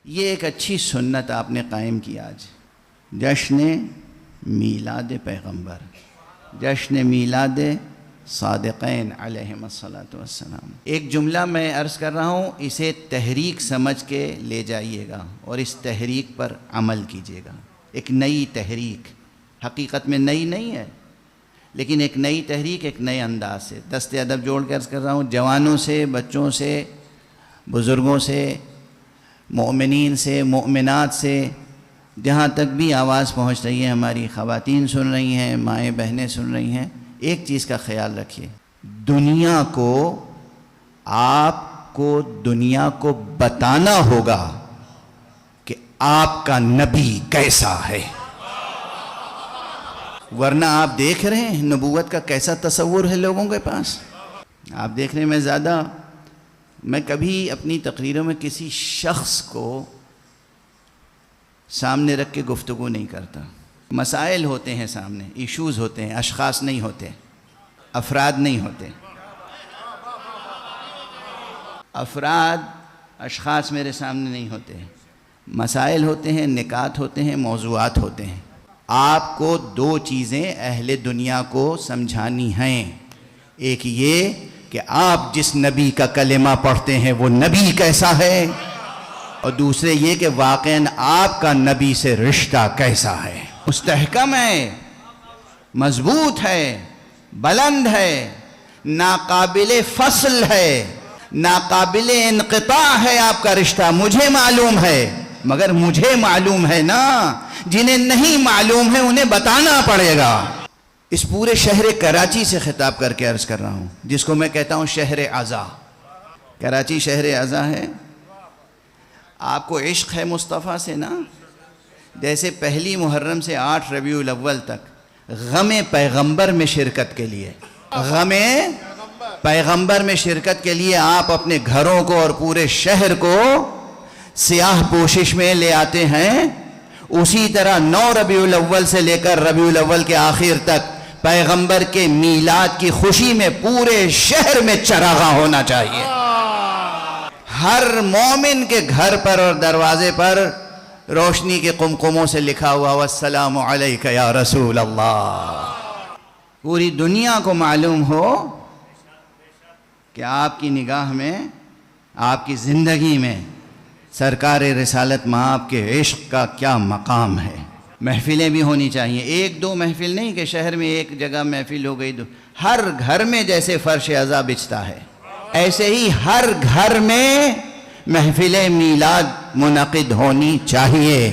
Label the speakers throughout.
Speaker 1: یہ ایک اچھی سنت آپ نے قائم کی آج، جشن میلاد پیغمبر، جشن میلاد صادقین علیہم الصلاۃ والسلام۔ ایک جملہ میں عرض کر رہا ہوں، اسے تحریک سمجھ کے لے جائیے گا اور اس تحریک پر عمل کیجیے گا۔ ایک نئی تحریک، حقیقت میں نئی نہیں ہے لیکن ایک نئی تحریک ایک نئے انداز سے، دست ادب جوڑ کے عرض کر رہا ہوں، جوانوں سے، بچوں سے، بزرگوں سے، مومنین سے، مومنات سے، جہاں تک بھی آواز پہنچ رہی ہے، ہماری خواتین سن رہی ہیں، مائیں بہنیں سن رہی ہیں، ایک چیز کا خیال رکھیے، دنیا کو، آپ کو دنیا کو بتانا ہوگا کہ آپ کا نبی کیسا ہے، ورنہ آپ دیکھ رہے ہیں نبوت کا کیسا تصور ہے لوگوں کے پاس۔ آپ دیکھ رہے ہیں، میں کبھی اپنی تقریروں میں کسی شخص کو سامنے رکھ کے گفتگو نہیں کرتا۔ مسائل ہوتے ہیں سامنے، ایشوز ہوتے ہیں، اشخاص نہیں ہوتے، افراد نہیں ہوتے۔ اشخاص میرے سامنے نہیں ہوتے، مسائل ہوتے ہیں، نکات ہوتے ہیں، موضوعات ہوتے ہیں۔ آپ کو دو چیزیں اہل دنیا کو سمجھانی ہیں، ایک یہ کہ آپ جس نبی کا کلمہ پڑھتے ہیں وہ نبی کیسا ہے، اور دوسرے یہ کہ واقعاً آپ کا نبی سے رشتہ کیسا ہے، مستحکم ہے، مضبوط ہے، بلند ہے، ناقابل فصل ہے، ناقابل انقطاع ہے آپ کا رشتہ۔ مجھے معلوم ہے، مگر مجھے معلوم ہے نا، جنہیں نہیں معلوم ہے انہیں بتانا پڑے گا۔ اس پورے شہر کراچی سے خطاب کر کے عرض کر رہا ہوں، جس کو میں کہتا ہوں شہر عزا۔ کراچی شہر عزا ہے۔ آپ کو عشق ہے مصطفیٰ سے نا، جیسے پہلی محرم سے 8 ربیع الاول تک غم پیغمبر میں شرکت کے لیے، غم پیغمبر میں شرکت کے لیے آپ اپنے گھروں کو اور پورے شہر کو سیاہ پوشش میں لے آتے ہیں، اسی طرح 9 ربیع الاول سے لے کر ربیع الاول کے آخر تک پیغمبر کے میلاد کی خوشی میں پورے شہر میں چراغاں ہونا چاہیے۔ ہر مومن کے گھر پر اور دروازے پر روشنی کے قمقموں سے لکھا ہوا والسلام علیک یا رسول اللہ۔ پوری دنیا کو معلوم ہو کہ آپ کی نگاہ میں، آپ کی زندگی میں سرکار رسالت مآب کے عشق کا کیا مقام ہے۔ محفلیں بھی ہونی چاہیے، ایک دو محفل نہیں کہ شہر میں ایک جگہ محفل ہو گئی، ہر گھر میں جیسے فرش عزا بچھتا ہے ایسے ہی ہر گھر میں محفل میلاد منعقد ہونی چاہیے۔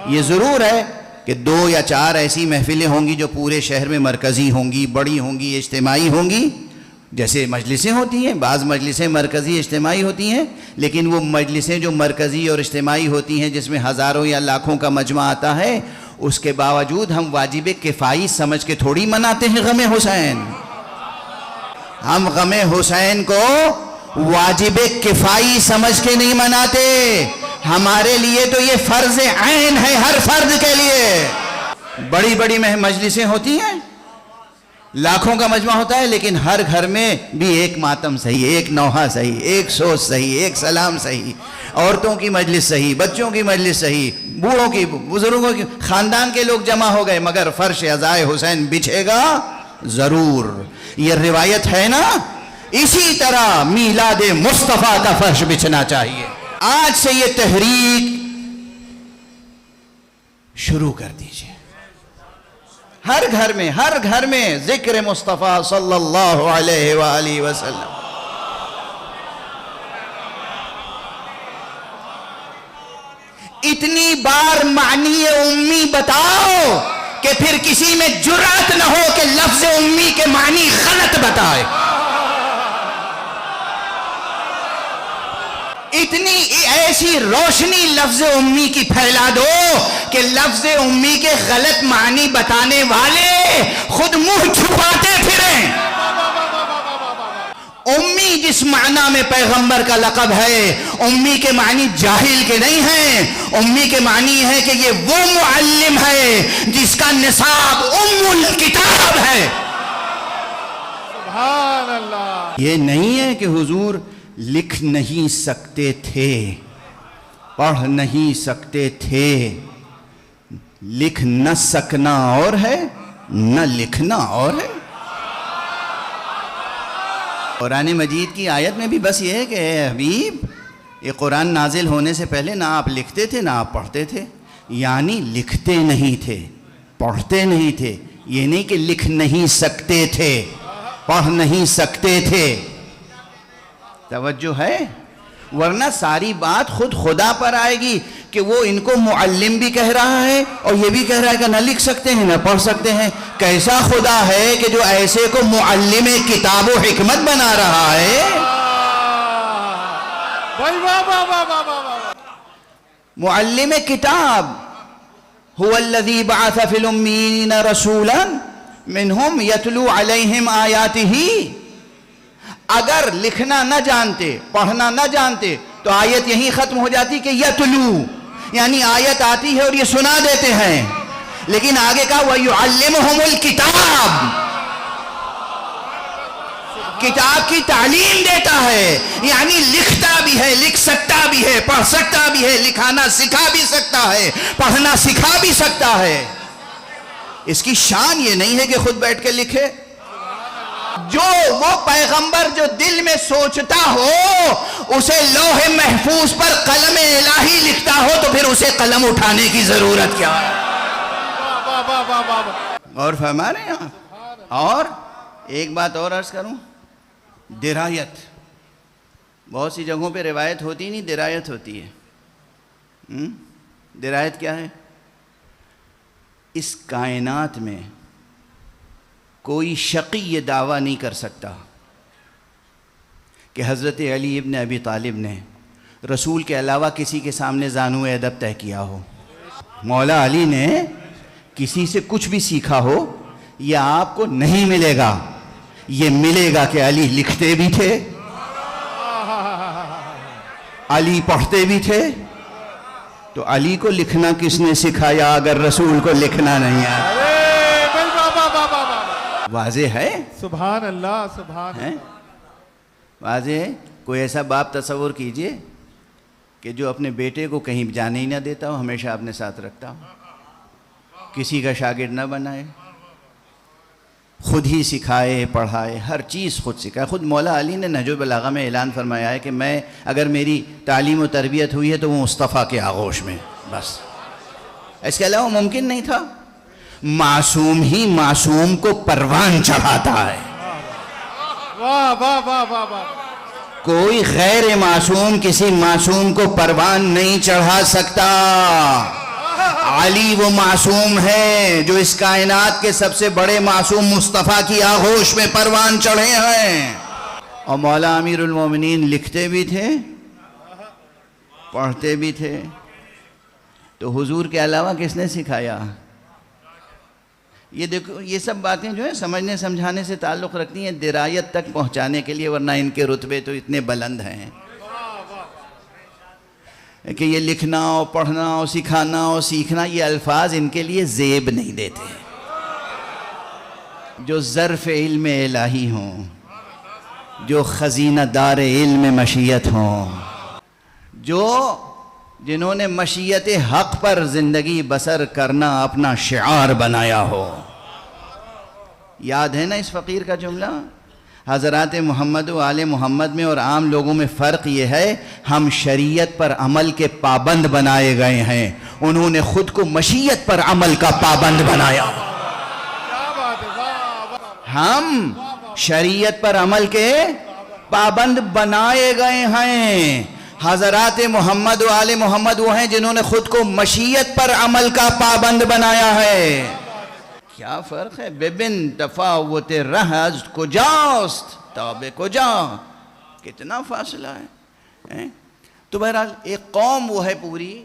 Speaker 1: یہ ضرور ہے کہ 2 یا 4 ایسی محفلیں ہوں گی جو پورے شہر میں مرکزی ہوں گی، بڑی ہوں گی، اجتماعی ہوں گی، جیسے مجلسیں ہوتی ہیں، بعض مجلسیں مرکزی اجتماعی ہوتی ہیں، لیکن وہ مجلسیں جو مرکزی اور اجتماعی ہوتی ہیں جس میں ہزاروں یا لاکھوں کا مجمع آتا ہے، اس کے باوجود ہم واجب کفائی سمجھ کے تھوڑی مناتے ہیں غم حسین۔ ہم غم حسین کو واجب کفائی سمجھ کے نہیں مناتے، ہمارے لیے تو یہ فرض عین ہے، ہر فرد کے لیے۔ بڑی بڑی مجلسیں ہوتی ہیں، لاکھوں کا مجمع ہوتا ہے، لیکن ہر گھر میں بھی ایک ماتم صحیح، ایک نوحہ صحیح، ایک سوچ صحیح، ایک سلام صحیح، عورتوں کی مجلس صحیح، بچوں کی مجلس صحیح، بوڑھوں کی، بزرگوں کی، خاندان کے لوگ جمع ہو گئے، مگر فرش عزائے حسین بچھے گا ضرور۔ یہ روایت ہے نا، اسی طرح میلاد مصطفیٰ کا فرش بچھنا چاہیے۔ آج سے یہ تحریک شروع کر دیجئے، ہر گھر میں ذکر مصطفیٰ صلی اللہ علیہ وآلہ وسلم۔ اتنی بار معنی امی بتاؤ کہ پھر کسی میں جرأت نہ ہو کہ لفظ امی کے معنی غلط بتائے۔ اتنی ایسی روشنی لفظ امی کی پھیلا دو کہ لفظ امی کے غلط معنی بتانے والے خود منہ چھپاتے پھریں۔ امی جس معنی میں پیغمبر کا لقب ہے، امی کے معنی جاہل کے نہیں ہیں، امی کے معنی ہے کہ یہ وہ معلم ہے جس کا نصاب ام الکتاب ہے۔ سبحان اللہ۔ یہ نہیں ہے کہ حضور لکھ نہیں سکتے تھے، پڑھ نہیں سکتے تھے، لکھ نہ سکنا اور ہے نہ لکھنا اور ہے۔ قرآن مجید کی آیت میں بھی بس یہ ہے کہ اے حبیب، یہ قرآن نازل ہونے سے پہلے نہ آپ لکھتے تھے نہ آپ پڑھتے تھے، یعنی لکھتے نہیں تھے، پڑھتے نہیں تھے، یہ نہیں کہ لکھ نہیں سکتے تھے، پڑھ نہیں سکتے تھے۔ توجہ ہے؟ ورنہ ساری بات خود خدا پر آئے گی کہ وہ ان کو معلم بھی کہہ رہا ہے اور یہ بھی کہہ رہا ہے کہ نہ لکھ سکتے ہیں نہ پڑھ سکتے ہیں۔ کیسا خدا ہے کہ جو ایسے کو معلم کتاب و حکمت بنا رہا ہے؟ معلم کتاب هو الذي بعث في الأميين رسولا منهم يتلو عليهم آياته۔ اگر لکھنا نہ جانتے، پڑھنا نہ جانتے تو آیت یہیں ختم ہو جاتی کہ یتلو، یعنی آیت آتی ہے اور یہ سنا دیتے ہیں، لیکن آگے کہا وَيُعَلِّمُهُمُ الْكِتَابِ، کتاب کی تعلیم دیتا ہے، یعنی لکھتا بھی ہے، لکھ سکتا بھی ہے، پڑھ سکتا بھی ہے، لکھانا سکھا بھی سکتا ہے، پڑھنا سکھا بھی سکتا ہے۔ اس کی شان یہ نہیں ہے کہ خود بیٹھ کے لکھے۔ جو وہ پیغمبر جو دل میں سوچتا ہو اسے لوح محفوظ پر قلم الہی لکھتا ہو تو پھر اسے قلم اٹھانے کی ضرورت کیا ہے؟ اور فرما رہے ہیں آپ۔ اور ایک بات اور عرض کروں، درایت، بہت سی جگہوں پہ روایت ہوتی نہیں، درایت ہوتی ہے۔ درایت کیا ہے؟ اس کائنات میں کوئی شقی یہ دعویٰ نہیں کر سکتا کہ حضرت علی ابن ابی طالب نے رسول کے علاوہ کسی کے سامنے زانو ادب طے کیا ہو۔ مولا علی نے کسی سے کچھ بھی سیکھا ہو یہ آپ کو نہیں ملے گا، یہ ملے گا کہ علی لکھتے بھی تھے، علی پڑھتے بھی تھے۔ تو علی کو لکھنا کس نے سکھایا اگر رسول کو لکھنا نہیں آیا؟ واضح ہے؟
Speaker 2: سبحان اللہ، سبحان اللہ۔
Speaker 1: واضح ہے؟ کوئی ایسا باپ تصور کیجئے کہ جو اپنے بیٹے کو کہیں جانے ہی نہ دیتا ہو، ہمیشہ اپنے ساتھ رکھتا ہو، کسی کا شاگرد نہ بنائے، خود ہی سکھائے پڑھائے، ہر چیز خود سکھائے۔ خود مولا علی نے نہج البلاغہ میں اعلان فرمایا ہے کہ میں اگر میری تعلیم و تربیت ہوئی ہے تو وہ مصطفیٰ کے آغوش میں، بس اس کے علاوہ ممکن نہیں تھا۔ معصوم ہی معصوم کو پروان چڑھاتا ہے،
Speaker 2: واہ واہ واہ واہ واہ۔
Speaker 1: کوئی غیر معصوم کسی معصوم کو پروان نہیں چڑھا سکتا۔ علی وہ معصوم ہے جو اس کائنات کے سب سے بڑے معصوم مصطفیٰ کی آغوش میں پروان چڑھے ہیں۔ اور مولا امیر المومنین لکھتے بھی تھے، پڑھتے بھی تھے، تو حضور کے علاوہ کس نے سکھایا؟ یہ دیکھو، یہ سب باتیں جو ہیں سمجھنے سمجھانے سے تعلق رکھتی ہیں درایت تک پہنچانے کے لیے، ورنہ ان کے رتبے تو اتنے بلند ہیں کہ یہ لکھنا اور پڑھنا اور سکھانا اور سیکھنا یہ الفاظ ان کے لیے زیب نہیں دیتے۔ جو ظرف علم الہی ہوں، جو خزینہ دار علم مشیت ہوں، جنہوں نے مشیت حق پر زندگی بسر کرنا اپنا شعار بنایا ہو۔ یاد ہے نا اس فقیر کا جملہ؟ حضرات محمد و آل محمد میں اور عام لوگوں میں فرق یہ ہے، ہم شریعت پر عمل کے پابند بنائے گئے ہیں، انہوں نے خود کو مشیت پر عمل کا پابند بنایا۔ ہم شریعت پر عمل کے پابند بنائے گئے ہیں، حضرات محمد و آل محمد وہ ہیں جنہوں نے خود کو مشیت پر عمل کا پابند بنایا ہے۔ کیا فرق ہے؟ ببن تفاوت رہز کجاست تاب کجا، کتنا فاصلہ ہے۔ تو بہرحال ایک قوم وہ ہے پوری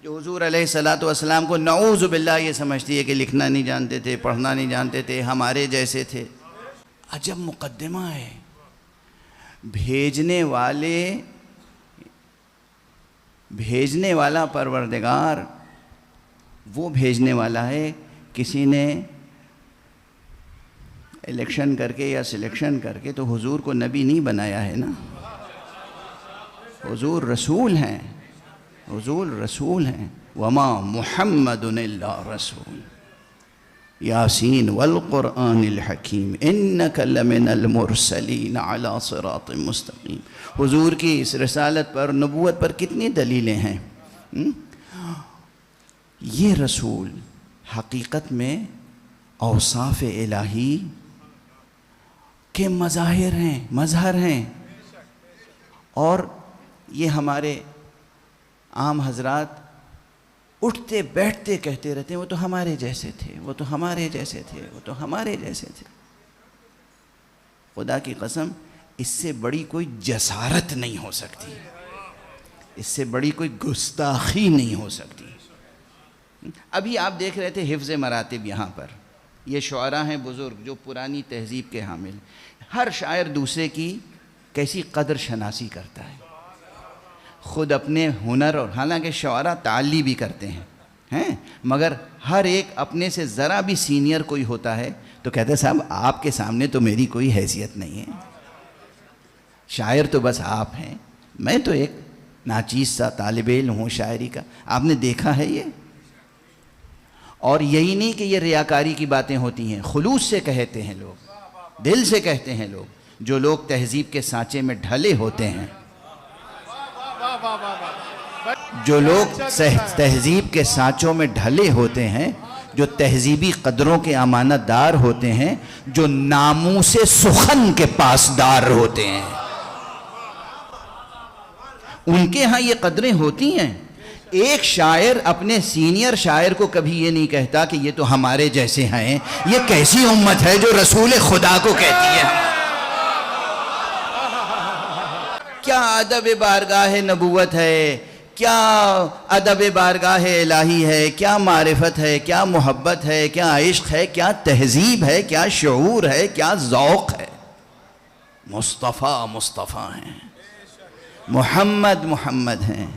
Speaker 1: جو حضور علیہ السلام کو نعوذ باللہ یہ سمجھتی ہے کہ لکھنا نہیں جانتے تھے، پڑھنا نہیں جانتے تھے، ہمارے جیسے تھے۔ عجب مقدمہ ہے۔ بھیجنے والا پروردگار وہ بھیجنے والا ہے، کسی نے الیکشن کر کے یا سلیکشن کر کے تو حضور کو نبی نہیں بنایا ہے نا، حضور رسول ہیں، حضور رسول ہیں. وما محمد الا رسول یاسین والقرآن الحکیم انک لمن المرسلین علی صراط مستقیم. حضور کی اس رسالت پر، نبوت پر کتنی دلیلیں ہیں. یہ رسول حقیقت میں اوصاف الہی کے مظاہر ہیں، مظہر ہیں. اور یہ ہمارے عام حضرات اٹھتے بیٹھتے کہتے رہتے ہیں وہ تو ہمارے جیسے تھے، وہ تو ہمارے جیسے تھے، وہ تو ہمارے جیسے تھے. خدا کی قسم اس سے بڑی کوئی جسارت نہیں ہو سکتی، اس سے بڑی کوئی گستاخی نہیں ہو سکتی. ابھی آپ دیکھ رہے تھے حفظ مراتب. یہاں پر یہ شعراء ہیں بزرگ جو پرانی تہذیب کے حامل. ہر شاعر دوسرے کی کیسی قدر شناسی کرتا ہے، خود اپنے ہنر. اور حالانکہ شعراء تعلی بھی کرتے ہیں مگر ہر ایک اپنے سے ذرا بھی سینئر کوئی ہوتا ہے تو کہتے ہیں صاحب آپ کے سامنے تو میری کوئی حیثیت نہیں ہے، شاعر تو بس آپ ہیں، میں تو ایک ناچیز سا طالب علم ہوں شاعری کا. آپ نے دیکھا ہے یہ؟ اور یہی نہیں کہ یہ ریاکاری کی باتیں ہوتی ہیں، خلوص سے کہتے ہیں لوگ، دل سے کہتے ہیں لوگ. جو لوگ تہذیب کے سانچے میں ڈھلے ہوتے ہیں، جو لوگ تہذیب کے سانچوں میں ڈھلے ہوتے ہیں، جو تہذیبی قدروں کے امانت دار ہوتے ہیں، جو ناموس سخن کے پاسدار ہوتے ہیں، ان کے ہاں یہ قدریں ہوتی ہیں. ایک شاعر اپنے سینئر شاعر کو کبھی یہ نہیں کہتا کہ یہ تو ہمارے جیسے ہیں. یہ کیسی امت ہے جو رسول خدا کو کہتی ہے؟ کیا ادب بارگاہ نبوت ہے، کیا ادب بارگاہ الہی ہے، کیا معرفت ہے، کیا محبت ہے، کیا عشق ہے، کیا تہذیب ہے، کیا شعور ہے، کیا ذوق ہے. مصطفیٰ مصطفیٰ ہیں، محمد محمد ہیں.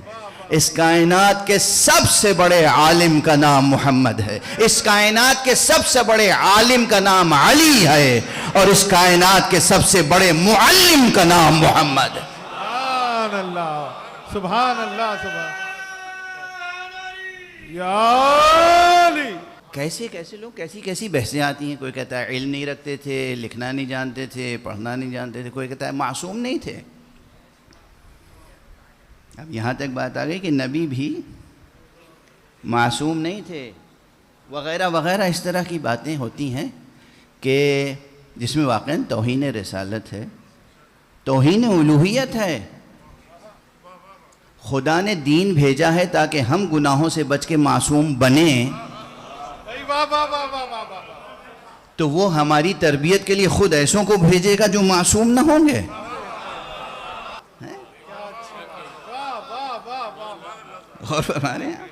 Speaker 1: اس کائنات کے سب سے بڑے عالم کا نام محمد ہے، اس کائنات کے سب سے بڑے عالم کا نام علی ہے، اور اس کائنات کے سب سے بڑے معلم کا نام محمد ہے.
Speaker 2: سبحان اللہ سبحان اللہ سبحان یا علی.
Speaker 1: کیسے کیسے لوگ کیسی کیسی بحثیں آتی ہیں. کوئی کہتا ہے علم نہیں رکھتے تھے، لکھنا نہیں جانتے تھے، پڑھنا نہیں جانتے تھے. کوئی کہتا ہے معصوم نہیں تھے. اب یہاں تک بات آ گئی کہ نبی بھی معصوم نہیں تھے وغیرہ وغیرہ. اس طرح کی باتیں ہوتی ہیں کہ جس میں واقعاً توہین رسالت ہے، توہین الوہیت ہے. خدا نے دین بھیجا ہے تاکہ ہم گناہوں سے بچ کے معصوم بنیں، تو وہ ہماری تربیت کے لیے خود ایسوں کو بھیجے گا جو معصوم نہ ہوں گے. اور فرما رہے ہیں